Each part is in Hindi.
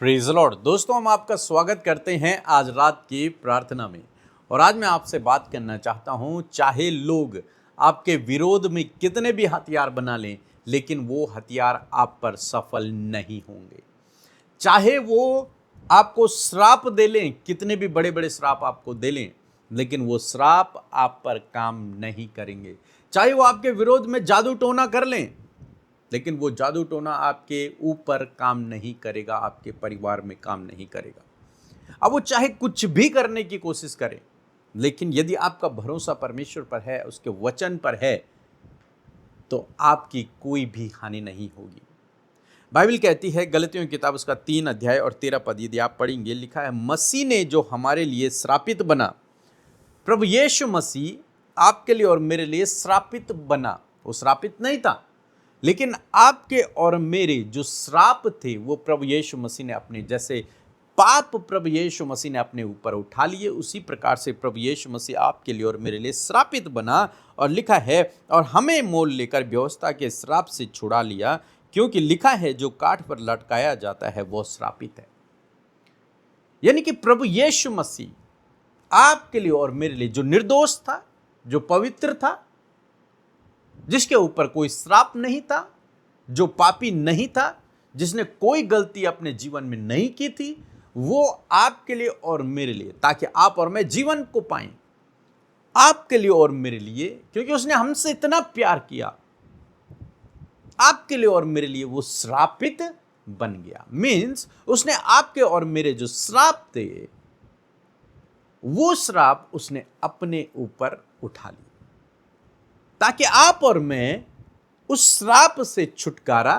Praise Lord. दोस्तों, हम आपका स्वागत करते हैं आज रात की प्रार्थना में। और आज मैं आपसे बात करना चाहता हूं, चाहे लोग आपके विरोध में कितने भी हथियार बना लें, लेकिन वो हथियार आप पर सफल नहीं होंगे। चाहे वो आपको श्राप दे लें, कितने भी बड़े बड़े श्राप आपको दे लें, लेकिन वो श्राप आप पर काम नहीं करेंगे। चाहे वो आपके विरोध में जादू टोना कर लें, लेकिन वो जादू टोना आपके ऊपर काम नहीं करेगा, आपके परिवार में काम नहीं करेगा। अब वो चाहे कुछ भी करने की कोशिश करे, लेकिन यदि आपका भरोसा परमेश्वर पर है, उसके वचन पर है, तो आपकी कोई भी हानि नहीं होगी। बाइबल कहती है, गलतियों की किताब उसका 3 अध्याय और 13 पद यदि आप पढ़ेंगे, लिखा है, मसीह ने जो हमारे लिए श्रापित बना, प्रभु यीशु मसीह आपके लिए और मेरे लिए श्रापित बना। वो श्रापित नहीं था, लेकिन आपके और मेरे जो श्राप थे वो प्रभु यीशु मसीह ने अपने, जैसे पाप प्रभु यीशु मसीह ने अपने ऊपर उठा लिए, उसी प्रकार से प्रभु यीशु मसीह आपके लिए और मेरे लिए श्रापित बना। और लिखा है, और हमें मोल लेकर व्यवस्था के श्राप से छुड़ा लिया, क्योंकि लिखा है, जो काठ पर लटकाया जाता है वो श्रापित है। यानी कि प्रभु यीशु मसीह आपके लिए और मेरे लिए जो निर्दोष था, जो पवित्र था, जिसके ऊपर कोई श्राप नहीं था, जो पापी नहीं था, जिसने कोई गलती अपने जीवन में नहीं की थी, वो आपके लिए और मेरे लिए, ताकि आप और मैं जीवन को पाएं, आपके लिए और मेरे लिए, क्योंकि उसने हमसे इतना प्यार किया, आपके लिए और मेरे लिए वो श्रापित बन गया। मीन्स उसने आपके और मेरे जो श्राप थे, वो श्राप उसने अपने ऊपर उठा लिया, ताकि आप और मैं उस श्राप से छुटकारा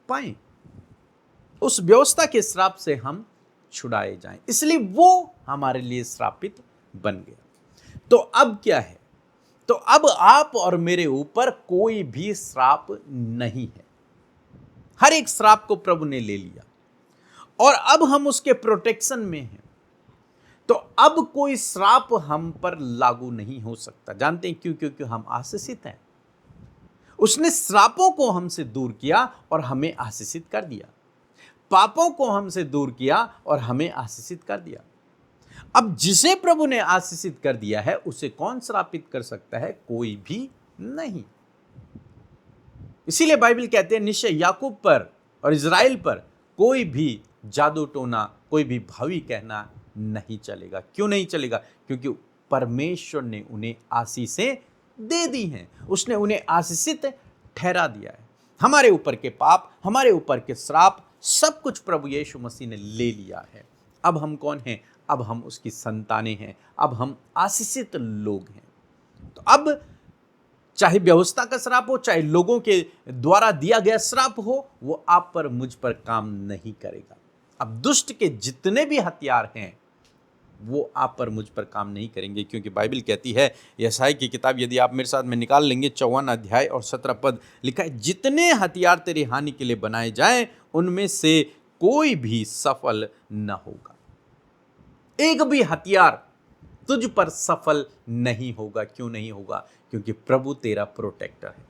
पाएं, उस व्यवस्था के श्राप से हम छुड़ाए जाएं। इसलिए वो हमारे लिए श्रापित बन गया। तो अब क्या है? तो अब आप और मेरे ऊपर कोई भी श्राप नहीं है। हर एक श्राप को प्रभु ने ले लिया और अब हम उसके प्रोटेक्शन में हैं। तो अब कोई श्राप हम पर लागू नहीं हो सकता। जानते हैं क्यों? क्योंकि हम आशीषित हैं। उसने श्रापों को हमसे दूर किया और हमें आशीषित कर दिया, पापों को हमसे दूर किया और हमें आशीषित कर दिया। अब जिसे प्रभु ने आशीषित कर दिया है, उसे कौन श्रापित कर सकता है? कोई भी नहीं। इसीलिए बाइबल कहते हैं, निश्चय याकूब पर और इज़राइल पर कोई भी जादू टोना, कोई भी भावी कहना नहीं चलेगा। क्यों नहीं चलेगा? क्योंकि परमेश्वर ने उन्हें आशीषें दे दी हैं, उसने उन्हें आशीषित ठहरा दिया है। हमारे ऊपर के पाप, हमारे ऊपर के श्राप, सब कुछ प्रभु यीशु मसीह ने ले लिया है। अब हम कौन हैं? अब हम उसकी संतानें हैं, अब हम आशीषित लोग हैं। तो अब चाहे व्यवस्था का श्राप हो, चाहे लोगों के द्वारा दिया गया श्राप हो, वो आप पर, मुझ पर काम नहीं करेगा। अब दुष्ट के जितने भी हथियार हैं, वो आप पर, मुझ पर काम नहीं करेंगे, क्योंकि बाइबल कहती है, यशायाह की किताब यदि आप मेरे साथ में निकाल लेंगे, 54 अध्याय और 17 पद, लिखा है, जितने हथियार तेरी हानि के लिए बनाए जाएं, उनमें से कोई भी सफल न होगा। एक भी हथियार तुझ पर सफल नहीं होगा। क्यों नहीं होगा? क्योंकि प्रभु तेरा प्रोटेक्टर है,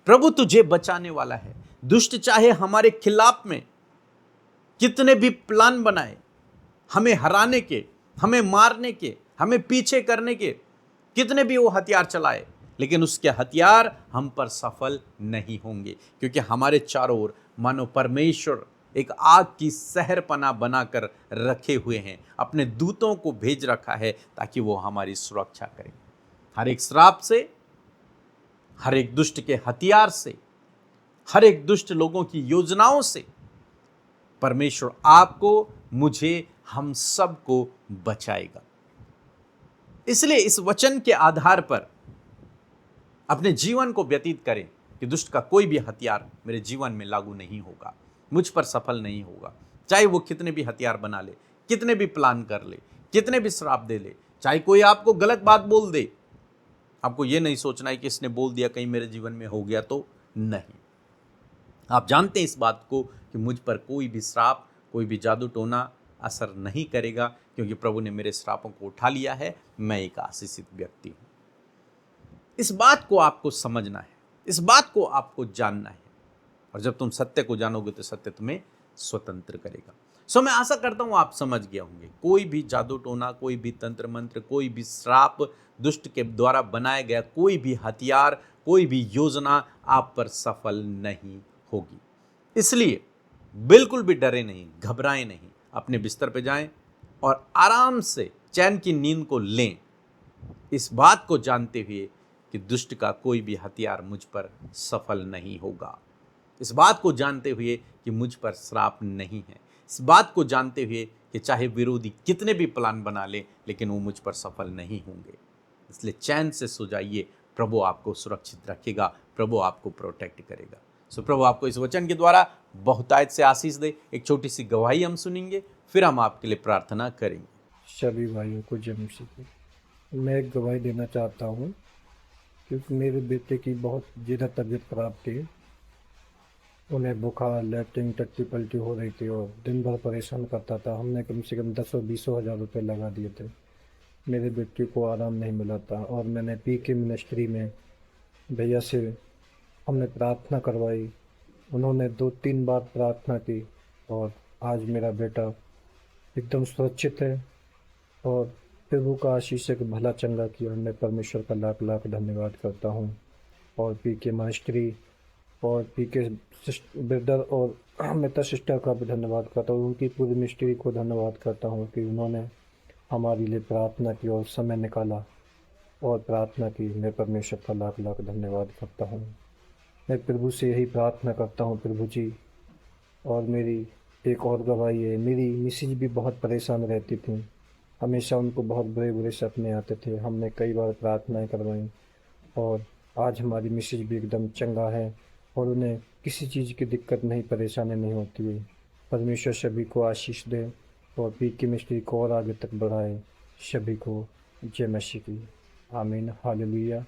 प्रभु तुझे बचाने वाला है। दुष्ट चाहे हमारे खिलाफ में कितने भी प्लान बनाए, हमें हराने के, हमें मारने के, हमें पीछे करने के, कितने भी वो हथियार चलाए, लेकिन उसके हथियार हम पर सफल नहीं होंगे, क्योंकि हमारे चारों ओर मानो परमेश्वर एक आग की सहरपना बनाकर रखे हुए हैं, अपने दूतों को भेज रखा है ताकि वो हमारी सुरक्षा करें। हर एक श्राप से, हर एक दुष्ट के हथियार से, हर एक दुष्ट लोगों की योजनाओं से परमेश्वर आपको, मुझे, हम सबको बचाएगा। इसलिए इस वचन के आधार पर अपने जीवन को व्यतीत करें कि दुष्ट का कोई भी हथियार मेरे जीवन में लागू नहीं होगा, मुझ पर सफल नहीं होगा। चाहे वो कितने भी हथियार बना ले, कितने भी प्लान कर ले, कितने भी श्राप दे ले, चाहे कोई आपको गलत बात बोल दे, आपको ये नहीं सोचना है कि इसने बोल दिया कहीं मेरे जीवन में हो गया तो नहीं। आप जानते हैं इस बात को कि मुझ पर कोई भी श्राप, कोई भी जादू टोना असर नहीं करेगा, क्योंकि प्रभु ने मेरे श्रापों को उठा लिया है। मैं एक आशीषित व्यक्ति हूं। इस बात को आपको समझना है, इस बात को आपको जानना है। और जब तुम सत्य को जानोगे तो सत्य तुम्हें स्वतंत्र करेगा। सो मैं आशा करता हूं आप समझ गए होंगे, कोई भी जादू टोना, कोई भी तंत्र मंत्र, कोई भी श्राप, दुष्ट के द्वारा बनाया गया कोई भी हथियार, कोई भी योजना आप पर सफल नहीं होगी। इसलिए बिल्कुल भी डरे नहीं, घबराएं नहीं, अपने बिस्तर पे जाएं और आराम से चैन की नींद को लें, इस बात को जानते हुए कि दुष्ट का कोई भी हथियार मुझ पर सफल नहीं होगा, इस बात को जानते हुए कि मुझ पर श्राप नहीं है, इस बात को जानते हुए कि चाहे विरोधी कितने भी प्लान बना ले लेकिन वो मुझ पर सफल नहीं होंगे। इसलिए चैन से सो जाइए, प्रभु आपको सुरक्षित रखेगा, प्रभु आपको प्रोटेक्ट करेगा। सो प्रभु आपको इस वचन के द्वारा बहुतायत से आशीष दे। एक छोटी सी गवाही हम सुनेंगे, फिर हम आपके लिए प्रार्थना करेंगे। सभी भाइयों को जय मसीह की। मैं एक गवाही देना चाहता हूँ क्योंकि मेरे बेटे की बहुत ज़्यादा तबीयत खराब थी। उन्हें बुखार, लैट्रिन, टट्टी पल्टी हो रही थी और दिन भर परेशान करता था। हमने कम से कम 10-20 हज़ार रुपये लगा दिए थे। मेरे बेटे को आराम नहीं मिला था और मैंने पीके मिनिस्ट्री में भैया से हमने प्रार्थना करवाई। उन्होंने 2-3 बार प्रार्थना की और आज मेरा बेटा एकदम सुरक्षित है और प्रभु का आशीष से भला चंगा किया। मैं परमेश्वर का लाख लाख धन्यवाद करता हूँ और पीके मिनिस्ट्री और पीके ब्रदर और अमिता सिस्टर का भी धन्यवाद करता हूँ। उनकी पूरी मिनिस्ट्री को धन्यवाद करता हूँ कि उन्होंने हमारे लिए प्रार्थना की और समय निकाला और प्रार्थना की। मैं परमेश्वर का लाख लाख धन्यवाद करता हूँ। मैं प्रभु से यही प्रार्थना करता हूँ, प्रभु जी। और मेरी एक और गवाही है, मेरी मिसेज भी बहुत परेशान रहती थी, हमेशा उनको बहुत बुरे बुरे सपने आते थे। हमने कई बार प्रार्थनाएं करवाई और आज हमारी मिसेज भी एकदम चंगा है और उन्हें किसी चीज़ की दिक्कत नहीं, परेशानी नहीं होती है। परमेश्वर सभी को आशीष दे और पीके मिनिस्ट्री को और आगे तक बढ़ाए। सभी को जय मसीह की। आमीन, हालेलुया।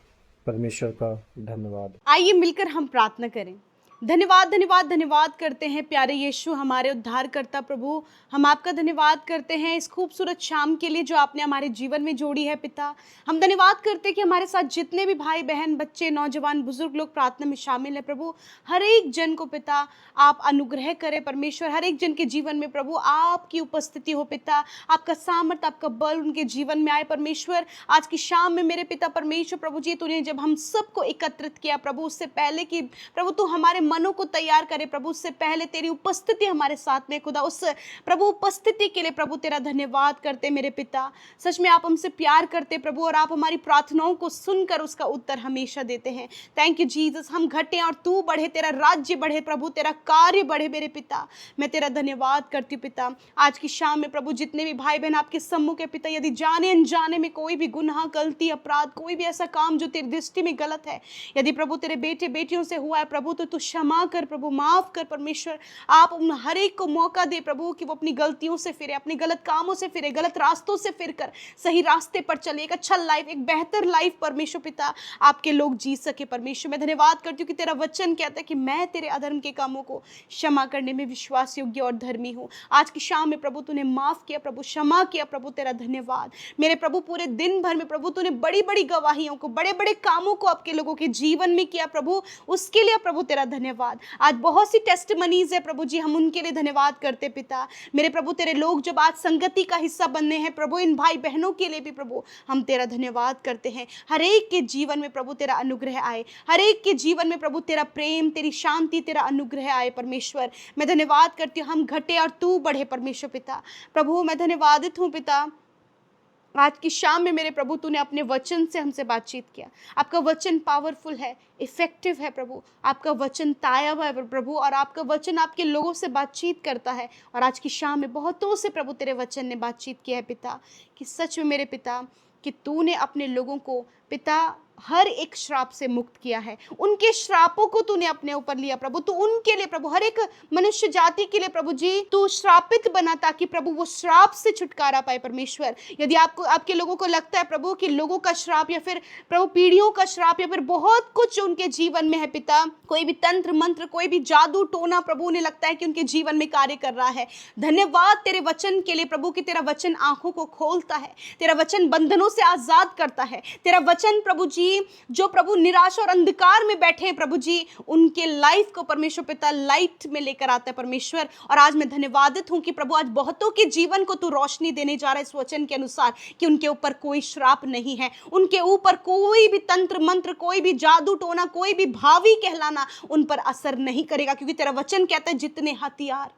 परमेश्वर का धन्यवाद। आइए मिलकर हम प्रार्थना करें। धन्यवाद धन्यवाद धन्यवाद करते हैं प्यारे यीशु, हमारे उद्धारकर्ता प्रभु। हम आपका धन्यवाद करते हैं इस खूबसूरत शाम के लिए जो आपने हमारे जीवन में जोड़ी है पिता। हम धन्यवाद करते हैं कि हमारे साथ जितने भी भाई बहन, बच्चे, नौजवान, बुजुर्ग लोग प्रार्थना में शामिल हैं प्रभु, हर एक जन को पिता आप अनुग्रह करें परमेश्वर। हर एक जन के जीवन में प्रभु आपकी उपस्थिति हो पिता, आपका सामर्थ, आपका बल उनके जीवन में आए परमेश्वर। आज की शाम में मेरे पिता परमेश्वर प्रभु जी, तूने जब हम सबको एकत्रित किया प्रभु, उससे पहले कि प्रभु तू हमारे मनों को तैयार करे प्रभु, उससे पहले तेरी उपस्थिति हमारे साथ में खुदा, उस प्रभु उपस्थिति के लिए प्रभु तेरा धन्यवाद करते मेरे पिता। सच में आप हमसे प्यार करते प्रभु और आप हमारी प्रार्थनाओं को सुनकर उसका उत्तर हमेशा देते हैं। Thank you Jesus. हम घटे और तू बढ़े, तेरा राज्य बढ़े प्रभु, तेरा कार्य बढ़े मेरे पिता। मैं तेरा धन्यवाद करती हूँ पिता। आज की शाम में प्रभु जितने भी भाई बहन आपके सम्मुख है पिता, यदि जाने अनजाने में कोई भी गुनाह, गलती, अपराध, कोई भी ऐसा काम जो तेरी दृष्टि में गलत है, यदि प्रभु तेरे बेटे बेटियों से हुआ है प्रभु, तो तू क्षमा कर प्रभु, माफ कर परमेश्वर। आप उन हर एक को मौका दे प्रभु कि वो अपनी गलतियों से फिरे, अपने गलत कामों से फिरे, गलत रास्तों से फिरकर सही रास्ते पर चले, एक अच्छा लाइफ, एक बेहतर लाइफ परमेश्वर पिता आपके लोग जी सके परमेश्वर। मैं धन्यवाद करती हूँ कि तेरा वचन कहता है कि मैं तेरे अधर्म के कामों को क्षमा करने में विश्वास योग्य और धर्मी हूँ। आज की शाम में प्रभु तूने माफ किया प्रभु, क्षमा किया प्रभु, तेरा धन्यवाद मेरे प्रभु। पूरे दिन भर में प्रभु तूने बड़ी बड़ी गवाहियों को, बड़े बड़े कामों को आपके लोगों के जीवन में किया प्रभु, उसके लिए प्रभु तेरा धन्यवाद। आज बहुत सी टेस्टिमनीज है प्रभु जी, हम उनके लिए धन्यवाद करते पिता मेरे प्रभु। तेरे लोग जब आज संगति का हिस्सा बनने हैं प्रभु, इन भाई बहनों के लिए भी प्रभु हम तेरा धन्यवाद करते हैं। हर एक के जीवन में प्रभु तेरा अनुग्रह आए, हर एक के जीवन में प्रभु तेरा प्रेम, तेरी शांति, तेरा अनुग्रह आए परमेश्वर। मैं धन्यवाद करती हूँ, हम घटे और तू बढ़े परमेश्वर पिता। प्रभु मैं धन्यवादित हूँ पिता, आज की शाम में मेरे प्रभु तूने अपने वचन से हमसे बातचीत किया। आपका वचन पावरफुल है, इफेक्टिव है प्रभु, आपका वचन ताया हुआ है प्रभु, और आपका वचन आपके लोगों से बातचीत करता है। और आज की शाम में बहुतों से प्रभु तेरे वचन ने बातचीत किया है पिता, कि सच में मेरे पिता कि तूने अपने लोगों को पिता हर एक श्राप से मुक्त किया है। उनके श्रापों को तूने अपने ऊपर लिया प्रभु, तू उनके लिए प्रभु, हर एक मनुष्य जाति के लिए प्रभु जी तू श्रापित बना, ताकि प्रभु वो श्राप से छुटकारा पाए परमेश्वर। यदि आपको, आपके लोगों को लगता है प्रभु कि लोगों का श्राप या फिर प्रभु पीढ़ियों का श्राप या फिर बहुत कुछ उनके जीवन में है पिता, कोई भी तंत्र मंत्र, कोई भी जादू टोना प्रभु उन्हें लगता है कि उनके जीवन में कार्य कर रहा है, धन्यवाद तेरे वचन के लिए प्रभु कि तेरा वचन आंखों को खोलता है, तेरा वचन बंधनों से आजाद करता है, तेरा वचन प्रभु जी जी जो प्रभु निराशा और अंधकार में बैठे हैं प्रभु जी, उनके लाइफ को परमेश्वर पिता लाइट में लेकर आता है परमेश्वर। और आज मैं धन्यवादित हूँ कि प्रभु आज बहुतों के जीवन को तू रोशनी देने जा रहा है इस वचन के अनुसार, कि उनके ऊपर कोई श्राप नहीं है, उनके ऊपर कोई भी तंत्र मंत्र, कोई भी जादू टोना, कोई भी भावी कहलाना उन पर असर नहीं करेगा, क्योंकि तेरा वचन कहता है जितने हथियार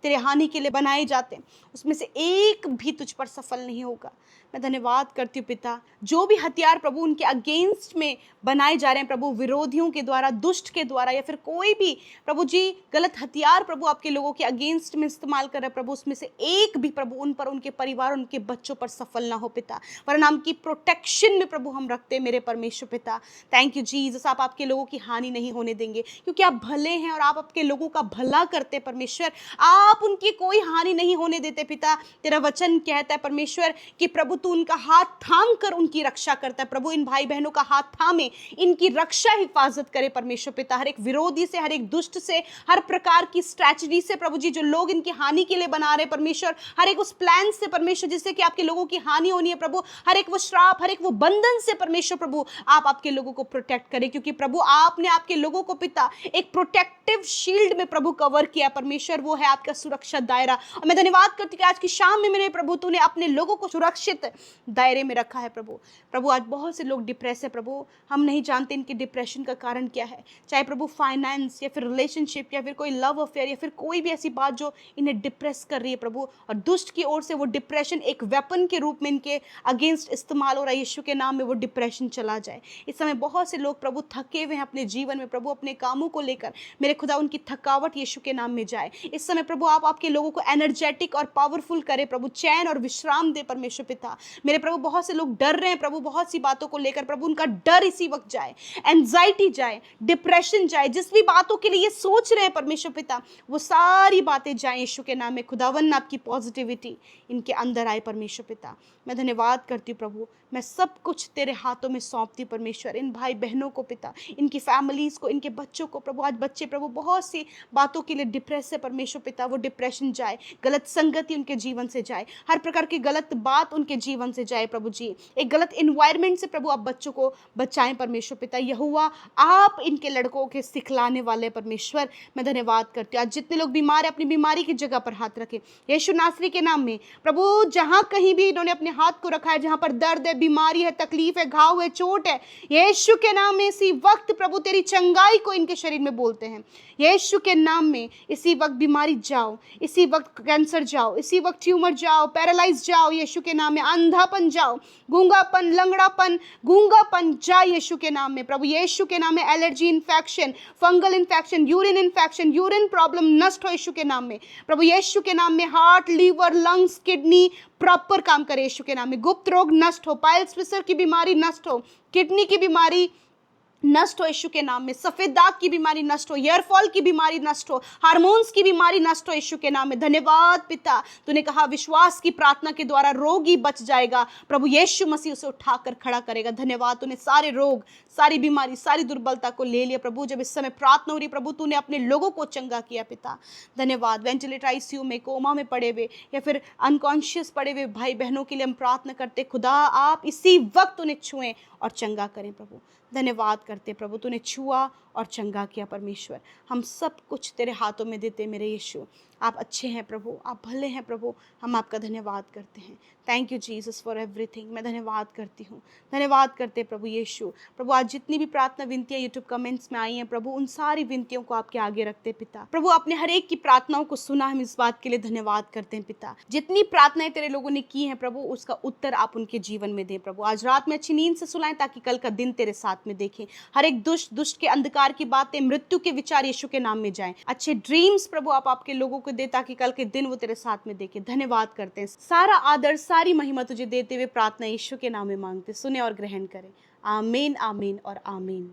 तेरे हानि के लिए बनाए जाते हैं उसमें से एक भी तुझ पर सफल नहीं होगा। मैं धन्यवाद करती हूँ पिता, जो भी हथियार प्रभु उनके अगेंस्ट में बनाए जा रहे हैं प्रभु, विरोधियों के द्वारा, दुष्ट के द्वारा, या फिर कोई भी प्रभु जी गलत हथियार प्रभु आपके लोगों के अगेंस्ट में इस्तेमाल कर रहे हैं प्रभु, उसमें से एक भी प्रभु उन पर, उनके परिवार, उनके बच्चों पर सफल ना हो पिता। वरना नाम की प्रोटेक्शन में प्रभु हम रखते हैं मेरे परमेश्वर पिता। थैंक यू जीसस, आप आपके लोगों की हानि नहीं होने देंगे, क्योंकि आप भले हैं और आप आपके लोगों का भला करते हैं परमेश्वर। आप उनकी कोई हानि नहीं होने देते पिता। तेरा वचन कहता है परमेश्वर कि प्रभु तू उनका हाथ थाम कर उनकी रक्षा करता है प्रभु। इन भाई बहनों का हाथ थामे, इनकी रक्षा हिफाजत करे परमेश्वर पिता, हर एक विरोधी से, हर एक दुष्ट से, हर प्रकार की स्ट्रैटेजी से प्रभु जी जो लोग इनकी हानि के लिए बना रहे परमेश्वर, हर एक उस प्लान से परमेश्वर जिससे कि आपके लोगों की हानि होनी है प्रभु, हर एक वो श्राप, हर एक वो बंधन से परमेश्वर प्रभु आप आपके लोगों को प्रोटेक्ट करें, क्योंकि प्रभु आपने आपके लोगों को पिता एक प्रोटेक्टिव शील्ड में प्रभु कवर किया परमेश्वर, वो है आपका सुरक्षा दायरा। और मैं धन्यवाद करती हूँ कि आज की शाम में मेरे प्रभु तूने अपने लोगों को सुरक्षित दायरे में रखा है प्रभु। प्रभु आज बहुत से लोग डिप्रेस है प्रभु, हम नहीं जानते इनके डिप्रेशन का कारण क्या है, चाहे प्रभु फाइनेंस या फिर रिलेशनशिप या फिर कोई लव अफेयर या फिर कोई भी ऐसी बात जो इन्हें डिप्रेस कर रही है प्रभु, और दुष्ट की ओर से वो डिप्रेशन एक वेपन के रूप में इनके अगेंस्ट इस्तेमाल हो रहा है। यीशु के नाम में वो डिप्रेशन चला जाए। इस समय बहुत से लोग प्रभु थके हुए हैं अपने जीवन में प्रभु, अपने कामों को लेकर, मेरे खुदा उनकी थकावट यीशु के नाम में जाए। इस समय प्रभु आप आपके लोगों को एनर्जेटिक और पावरफुल करे प्रभु, चैन और विश्राम दे परमेश्वर पिता। मेरे प्रभु बहुत से लोग डर रहे हैं प्रभु, बहुत सी बातों को लेकर प्रभु, उनका डर इसी वक्त जाए, एंजाइटी जाए, डिप्रेशन जाए, जिस भी बातों के लिए ये सोच रहे हैं परमेश्वर पिता वो सारी बातें जाए यीशु के नाम में। खुदावन आपकी पॉजिटिविटी इनके अंदर आए परमेश्वर पिता। मैं धन्यवाद करती हूँ प्रभु, मैं सब कुछ तेरे हाथों में सौंपती परमेश्वर, इन भाई बहनों को पिता, इनकी फैमिलीज को, इनके बच्चों को प्रभु। आज बच्चे प्रभु बहुत सी बातों के लिए डिप्रेस है परमेश्वर पिता, वो डिप्रेशन जाए, गलत संगति उनके जीवन से जाए, हर प्रकार की गलत बात उनके जीवन से जाए प्रभु जी, एक गलत इन्वायरमेंट से प्रभु आप बच्चों को बचाएं परमेश्वर पिता। यहोवा आप इनके लड़कों के सिखलाने वाले परमेश्वर, मैं धन्यवाद करती हूँ। आज जितने लोग बीमार है अपनी बीमारी की जगह पर हाथ रखें यीशु नासरी के नाम में प्रभु। जहाँ कहीं भी इन्होंने अपने हाथ को रखा है, जहाँ पर दर्द है, बीमारी है, तकलीफ है, घाव है, चोट है, यीशु के नाम में इसी वक्त प्रभु तेरी चंगाई को इनके शरीर में बोलते हैं यीशु के नाम में। इसी वक्त बीमारी जाओ, इसी वक्त कैंसर जाओ, इसी वक्त ट्यूमर जाओ, पैरालाइज जाओ यीशु के नाम में, अंधापन जाओ, गूंगापन, लंगड़ापन, गूंगापन जाए यीशु के नाम में प्रभु। यीशु के नाम में allergy infection, fungal infection, urine urine problem नष्ट हो यीशु के नाम में प्रभु। यीशु के नाम में heart, liver, lungs, kidney proper काम करे यीशु के नाम में। गुप्त रोग नष्ट हो, पाइल्स फिशर की बीमारी नष्ट हो, किडनी की बीमारी नष्ट हो यीशु के नाम में, सफेद दाग की बीमारी नष्ट हो, हेयरफॉल की बीमारी नष्ट हो, हार्मोन्स की बीमारी नष्ट हो यीशु के नाम में। धन्यवाद पिता, तूने कहा विश्वास की प्रार्थना के द्वारा रोगी बच जाएगा प्रभु, यीशु मसीह उसे उठाकर खड़ा करेगा। धन्यवाद, तूने सारे रोग, सारी बीमारी, सारी दुर्बलता को ले लिया प्रभु। जब इस समय प्रार्थना हो रही प्रभु, तूने अपने लोगों को चंगा किया पिता। धन्यवाद। वेंटिलेटर आईसीयू में, कोमा में पड़े हुए या फिर अनकॉन्शियस पड़े हुए भाई बहनों के लिए हम प्रार्थना करते, खुदा आप इसी वक्त उन्हें छुएं और चंगा करें प्रभु। धन्यवाद करते प्रभु, तूने छुआ और चंगा किया परमेश्वर। हम सब कुछ तेरे हाथों में देते मेरे यीशु। आप अच्छे हैं प्रभु, आप भले हैं प्रभु, हम आपका धन्यवाद करते हैं। Thank you Jesus for everything. मैं धन्यवाद करती हूँ, धन्यवाद करते प्रभु यीशु। प्रभु आज जितनी भी प्रार्थना विनतियाँ यूट्यूब कमेंट्स में आई हैं प्रभु, उन सारी विनतियों को आपके आगे रखते पिता। प्रभु आपने हर एक की प्रार्थनाओं को सुना, हम इस बात के लिए धन्यवाद करते हैं पिता। जितनी प्रार्थनाएं तेरे लोगों ने की हैं प्रभु, उसका उत्तर आप उनके जीवन में दें प्रभु। आज रात में अच्छी नींद से सुलाएं ताकि कल का दिन तेरे साथ में देखें। हर एक दुष्ट के अंधकार की बातें, मृत्यु के विचार यीशु के नाम में जाएं। अच्छे ड्रीम्स प्रभु आप आपके लोगों को दे ताकि कल के दिन वो तेरे साथ में देखें। धन्यवाद करते हैं, सारा आदर, सारी महिमा तुझे देते हुए प्रार्थना यीशु के नाम में मांगते, सुने और ग्रहण करें। आमीन, आमीन और आमीन।